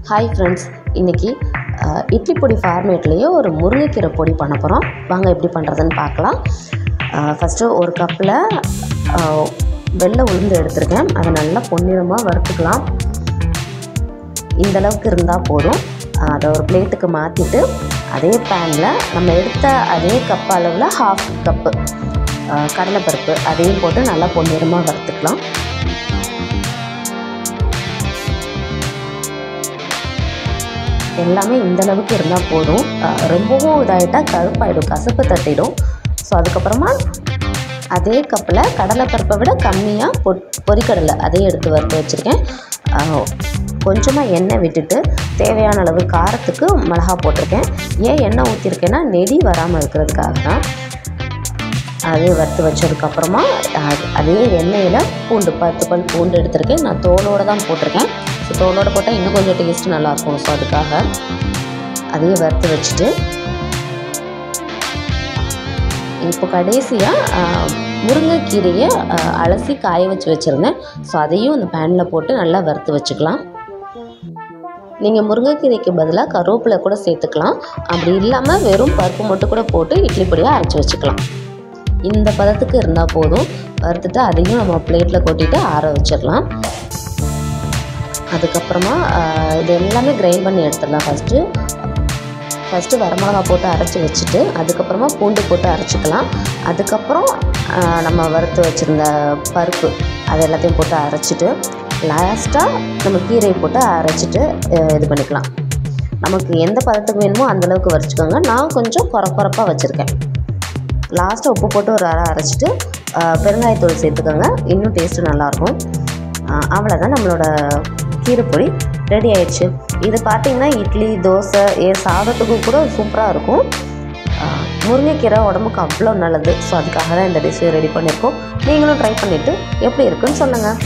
Hi friends, இன்றைக்கி இட்லி பொடி ஃபார்மேட்லேயே ஒரு முருங்கைக்கீரை பொடி பண்ண போகிறோம். வாங்க எப்படி பண்ணுறதுன்னு பார்க்கலாம். ஃபஸ்ட்டு ஒரு கப்பில் வெள்ளை உளுந்து எடுத்துருக்கேன். அதை நல்லா பொன்னிறமாக வறுத்துக்கலாம். இந்தளவுக்கு இருந்தால் போதும். அதை ஒரு பிளேட்டுக்கு மாற்றிட்டு அதே பேனில் நம்ம எடுத்த அதே கப் அளவில் 1/2 கப்பு கடலைப்பருப்பு அதையும் போட்டு நல்லா பொன்னிறமாக வறுத்துக்கலாம். எல்லாமே இந்தளவுக்கு இருந்தால் போதும். ரொம்பவும் இதாகிட்டால் கருப்பாயிடும், கசப்பு தட்டிடும். ஸோ அதுக்கப்புறமா அதே கப்பில் கடலைப்பருப்பை விட கம்மியாக பொரிக்கடலை அதையும் எடுத்து வறுத்து வச்சுருக்கேன். கொஞ்சமாக எண்ணெய் விட்டுட்டு தேவையான அளவு காரத்துக்கு மிளகா போட்டிருக்கேன். ஏன் எண்ணெய் ஊற்றிருக்கேன்னா நெடி வராமல் இருக்கிறதுக்காக தான். அதே வறுத்து வச்சதுக்கப்புறமா அதே எண்ணெயில் பூண்டு 10 பல் பூண்டு எடுத்திருக்கேன். நான் தோலோடு தான் போட்டிருக்கேன். ஸோ தோலோடு போட்டால் இன்னும் கொஞ்சம் டேஸ்ட்டு நல்லாயிருக்கும். ஸோ அதுக்காக அதையே வறுத்து வச்சுட்டு இப்போ கடைசியாக முருங்கைக்கீரையை அலசி காய வச்சு வச்சுருந்தேன். ஸோ அதையும் அந்த பேனில் போட்டு நல்லா வறுத்து வச்சுக்கலாம். நீங்கள் முருங்கைக்கீரைக்கு பதிலாக கருவேப்பிலை கூட சேர்த்துக்கலாம். அப்படி இல்லாமல் வெறும் பருப்பு மட்டும் கூட போட்டு இட்லி பொடியாக அரைச்சி வச்சுக்கலாம். இந்த பதத்துக்கு இருந்தால் போதும். வறுத்துட்டு அதையும் நம்ம பிளேட்டில் கொட்டிட்டு ஆற வச்சிடலாம். அதுக்கப்புறமா இது எல்லாமே கிரைண்ட் பண்ணி எடுத்துடலாம். ஃபஸ்ட்டு வரமிளகா போட்டு அரைச்சி வச்சுட்டு அதுக்கப்புறமா பூண்டு போட்டு அரைச்சிக்கலாம். அதுக்கப்புறம் நம்ம வறுத்து வச்சுருந்த பருப்பு அது எல்லாத்தையும் போட்டு அரைச்சிட்டு லாஸ்ட்டாக நம்ம கீரையை போட்டு அரைச்சிட்டு இது பண்ணிக்கலாம். நமக்கு எந்த பதத்துக்கு வேணுமோ அந்தளவுக்கு வரைச்சிக்கோங்க. நான் கொஞ்சம் குறப்பாக வச்சுருக்கேன். லாஸ்ட்டாக உப்பு போட்டு ஒரு அரைச்சிட்டு பெருங்காயத்தூள் சேர்த்துக்கோங்க. இன்னும் டேஸ்ட்டு நல்லாயிருக்கும். அவ்வளோதான், நம்மளோட கீரைப்பொடி ரெடி ஆயிடுச்சு. இது பார்த்திங்கன்னா இட்லி, தோசை, சாதத்துக்கும் கூட சூப்பராக இருக்கும். முருங்கைக்கீரை உடம்புக்கு அவ்வளோ நல்லது. ஸோ அதுக்காக தான் இந்த டிஷ்ஷை ரெடி பண்ணியிருக்கோம். நீங்களும் ட்ரை பண்ணிவிட்டு எப்படி இருக்குன்னு சொல்லுங்கள்.